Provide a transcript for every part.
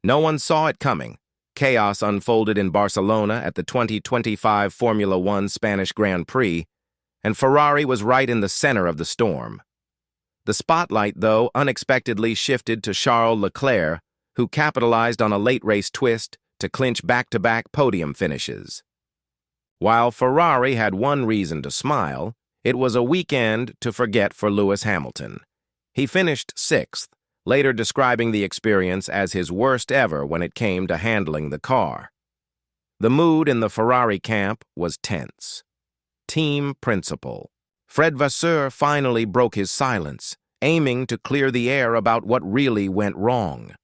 No one saw it coming. Chaos unfolded in Barcelona at the 2025 Formula One Spanish Grand Prix, and Ferrari was right in the center of the storm. The spotlight, though, unexpectedly shifted to Charles Leclerc, who capitalized on a late-race twist to clinch back-to-back podium finishes. While Ferrari had one reason to smile, it was a weekend to forget for Lewis Hamilton. He finished sixth, later describing the experience as his worst ever when it came to handling the car. The mood in the Ferrari camp was tense. Team principal. Fred Vasseur finally broke his silence, aiming to clear the air about what really went wrong.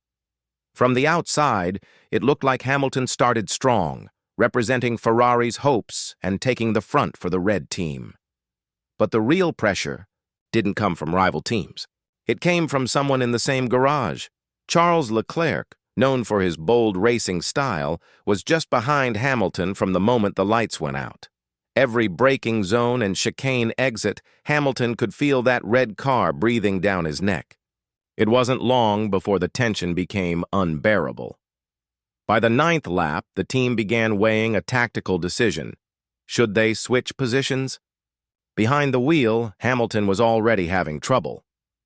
From the outside, it looked like Hamilton started strong, representing Ferrari's hopes and taking the front for the red team. But the real pressure didn't come from rival teams. It came from someone in the same garage. Charles Leclerc, known for his bold racing style, was just behind Hamilton from the moment the lights went out. Every braking zone and chicane exit, Hamilton could feel that red car breathing down his neck. It wasn't long before the tension became unbearable. By the 9th lap, the team began weighing a tactical decision. Should they switch positions? Behind the wheel, Hamilton was already having trouble.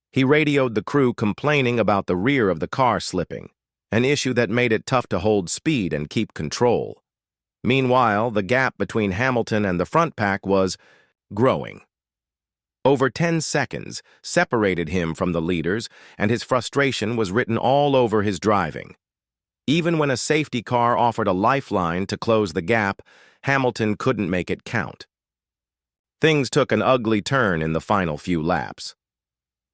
He radioed the crew complaining about the rear of the car slipping, an issue that made it tough to hold speed and keep control. Meanwhile, the gap between Hamilton and the front pack was growing. Over 10 seconds separated him from the leaders, and his frustration was written all over his driving. Even when a safety car offered a lifeline to close the gap, Hamilton couldn't make it count. Things took an ugly turn in the final few laps.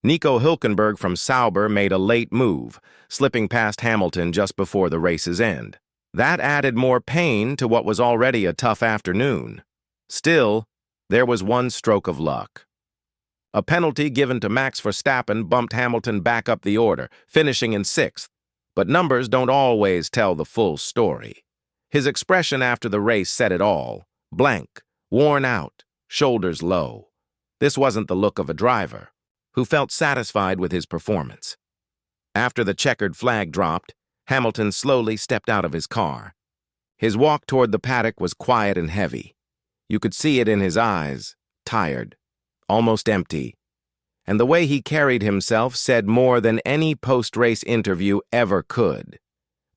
Nico Hülkenberg from Sauber made a late move, slipping past Hamilton just before the race's end. That added more pain to what was already a tough afternoon. Still, there was one stroke of luck. A penalty given to Max Verstappen bumped Hamilton back up the order, finishing in 6th. But numbers don't always tell the full story. His expression after the race said it all. Blank, worn out, shoulders low. This wasn't the look of a driver who felt satisfied with his performance. After the checkered flag dropped, Hamilton slowly stepped out of his car. His walk toward the paddock was quiet and heavy. You could see it in his eyes, tired, almost empty. And the way he carried himself said more than any post-race interview ever could.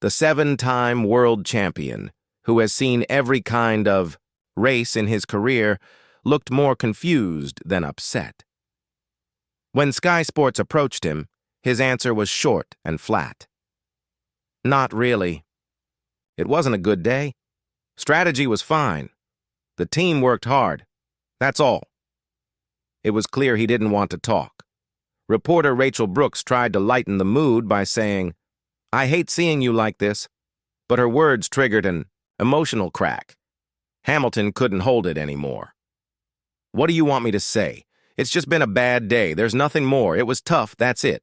The 7-time world champion, who has seen every kind of race in his career, looked more confused than upset. When Sky Sports approached him, his answer was short and flat. Not really. It wasn't a good day. Strategy was fine. The team worked hard. That's all. It was clear he didn't want to talk. Reporter Rachel Brooks tried to lighten the mood by saying, "I hate seeing you like this," but her words triggered an emotional crack. Hamilton couldn't hold it anymore. "What do you want me to say? It's just been a bad day. There's nothing more. It was tough, that's it.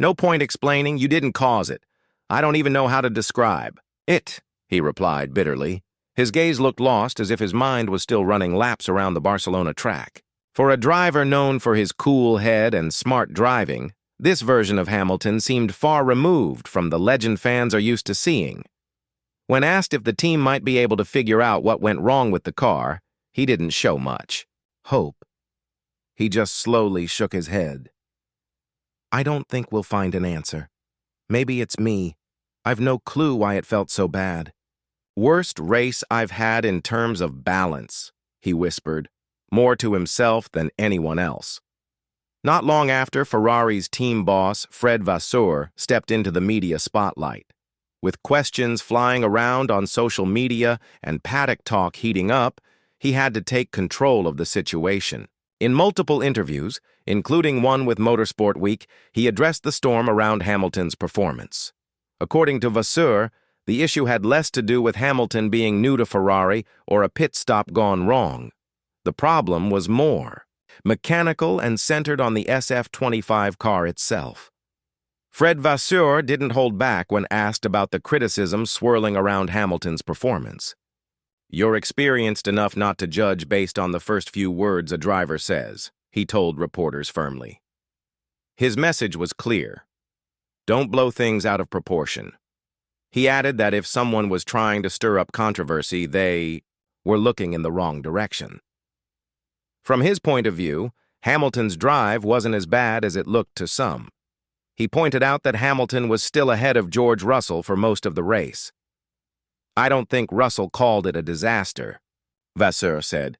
No point explaining. You didn't cause it. I don't even know how to describe it," he replied bitterly. His gaze looked lost, as if his mind was still running laps around the Barcelona track. For a driver known for his cool head and smart driving, this version of Hamilton seemed far removed from the legend fans are used to seeing. When asked if the team might be able to figure out what went wrong with the car, he didn't show much hope. He just slowly shook his head. "I don't think we'll find an answer. Maybe it's me. I've no clue why it felt so bad. Worst race I've had in terms of balance," he whispered, more to himself than anyone else. Not long after, Ferrari's team boss, Fred Vasseur, stepped into the media spotlight. With questions flying around on social media and paddock talk heating up, he had to take control of the situation. In multiple interviews, including one with Motorsport Week, he addressed the storm around Hamilton's performance. According to Vasseur, the issue had less to do with Hamilton being new to Ferrari or a pit stop gone wrong. The problem was more mechanical and centered on the SF-25 car itself. Fred Vasseur didn't hold back when asked about the criticism swirling around Hamilton's performance. "You're experienced enough not to judge based on the first few words a driver says," he told reporters firmly. His message was clear. Don't blow things out of proportion. He added that if someone was trying to stir up controversy, they were looking in the wrong direction. From his point of view, Hamilton's drive wasn't as bad as it looked to some. He pointed out that Hamilton was still ahead of George Russell for most of the race. "I don't think Russell called it a disaster," Vasseur said.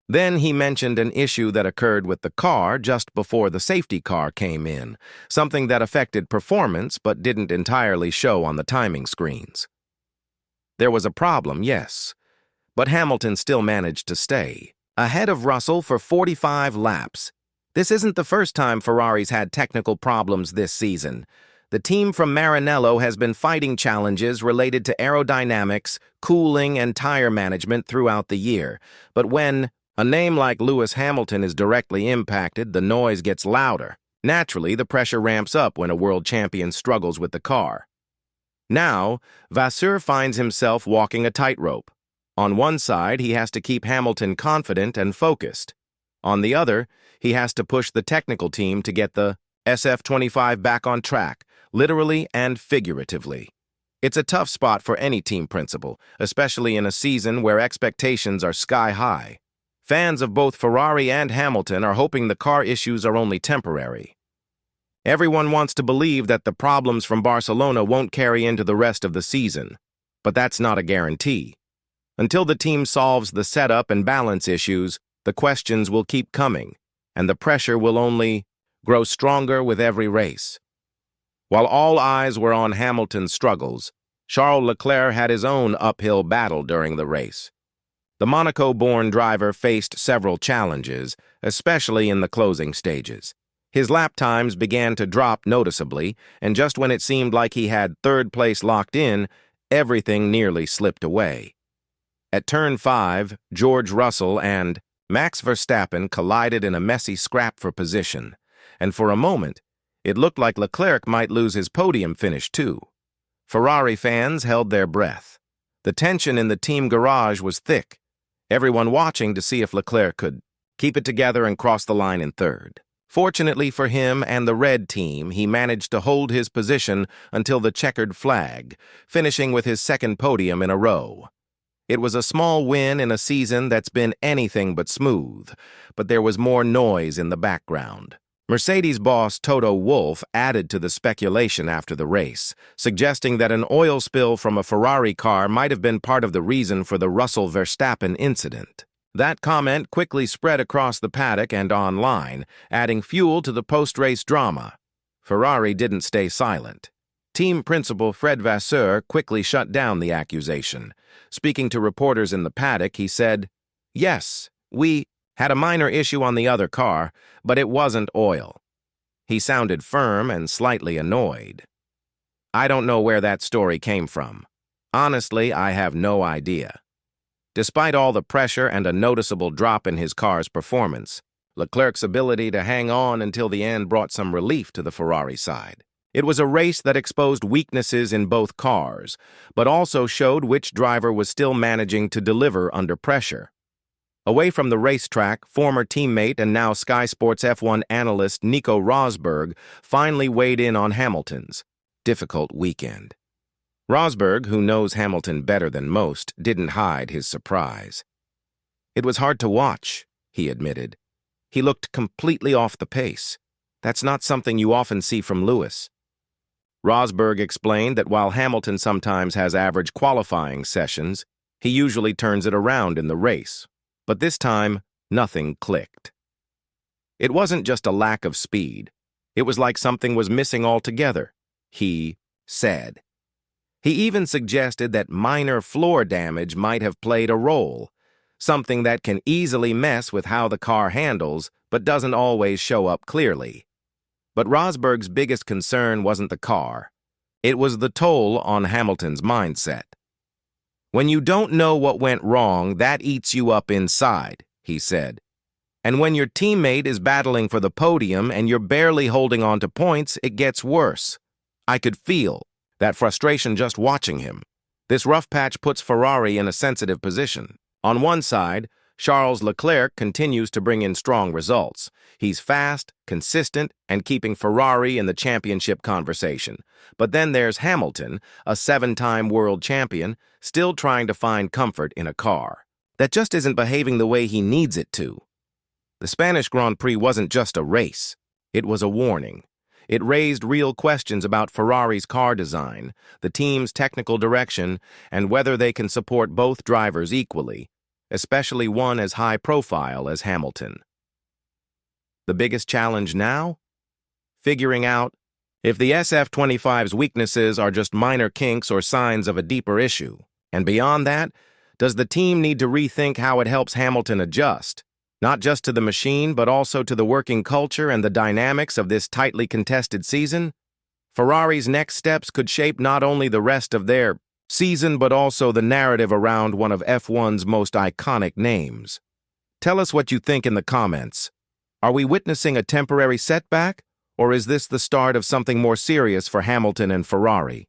Then he mentioned an issue that occurred with the car just before the safety car came in, something that affected performance but didn't entirely show on the timing screens. There was a problem, yes, but Hamilton still managed to stay ahead of Russell for 45 laps. This isn't the first time Ferrari's had technical problems this season. The team from Maranello has been fighting challenges related to aerodynamics, cooling, and tire management throughout the year. But when a name like Lewis Hamilton is directly impacted, the noise gets louder. Naturally, the pressure ramps up when a world champion struggles with the car. Now, Vasseur finds himself walking a tightrope. On one side, he has to keep Hamilton confident and focused. On the other, he has to push the technical team to get the SF-25 back on track, literally and figuratively. It's a tough spot for any team principal, especially in a season where expectations are sky high. Fans of both Ferrari and Hamilton are hoping the car issues are only temporary. Everyone wants to believe that the problems from Barcelona won't carry into the rest of the season, but that's not a guarantee. Until the team solves the setup and balance issues, the questions will keep coming, and the pressure will only grow stronger with every race. While all eyes were on Hamilton's struggles, Charles Leclerc had his own uphill battle during the race. The Monaco-born driver faced several challenges, especially in the closing stages. His lap times began to drop noticeably, and just when it seemed like he had third place locked in, everything nearly slipped away. At turn 5, George Russell and Max Verstappen collided in a messy scrap for position, and for a moment, it looked like Leclerc might lose his podium finish too. Ferrari fans held their breath. The tension in the team garage was thick, everyone watching to see if Leclerc could keep it together and cross the line in third. Fortunately for him and the red team, he managed to hold his position until the checkered flag, finishing with his second podium in a row. It was a small win in a season that's been anything but smooth, but there was more noise in the background. Mercedes boss Toto Wolff added to the speculation after the race, suggesting that an oil spill from a Ferrari car might have been part of the reason for the Russell-Verstappen incident. That comment quickly spread across the paddock and online, adding fuel to the post-race drama. Ferrari didn't stay silent. Team principal Fred Vasseur quickly shut down the accusation. Speaking to reporters in the paddock, he said, "Yes, we had a minor issue on the other car, but it wasn't oil." He sounded firm and slightly annoyed. "I don't know where that story came from. Honestly, I have no idea." Despite all the pressure and a noticeable drop in his car's performance, Leclerc's ability to hang on until the end brought some relief to the Ferrari side. It was a race that exposed weaknesses in both cars, but also showed which driver was still managing to deliver under pressure. Away from the racetrack, former teammate and now Sky Sports F1 analyst Nico Rosberg finally weighed in on Hamilton's difficult weekend. Rosberg, who knows Hamilton better than most, didn't hide his surprise. "It was hard to watch," he admitted. "He looked completely off the pace. That's not something you often see from Lewis." Rosberg explained that while Hamilton sometimes has average qualifying sessions, he usually turns it around in the race. But this time, nothing clicked. It wasn't just a lack of speed. It was like something was missing altogether, he said. He even suggested that minor floor damage might have played a role, something that can easily mess with how the car handles but doesn't always show up clearly. But Rosberg's biggest concern wasn't the car. It was the toll on Hamilton's mindset. "When you don't know what went wrong, that eats you up inside," he said. "And when your teammate is battling for the podium and you're barely holding on to points, it gets worse. I could feel that frustration just watching him. This rough patch puts Ferrari in a sensitive position. On one side, Charles Leclerc continues to bring in strong results. He's fast, consistent, and keeping Ferrari in the championship conversation. But then there's Hamilton, a 7-time world champion, still trying to find comfort in a car that just isn't behaving the way he needs it to. The Spanish Grand Prix wasn't just a race. It was a warning. It raised real questions about Ferrari's car design, the team's technical direction, and whether they can support both drivers equally, especially one as high-profile as Hamilton. The biggest challenge now? Figuring out if the SF-25's weaknesses are just minor kinks or signs of a deeper issue. And beyond that, does the team need to rethink how it helps Hamilton adjust, not just to the machine, but also to the working culture and the dynamics of this tightly contested season? Ferrari's next steps could shape not only the rest of their season, but also the narrative around one of F1's most iconic names. Tell us what you think in the comments. Are we witnessing a temporary setback, or is this the start of something more serious for Hamilton and Ferrari?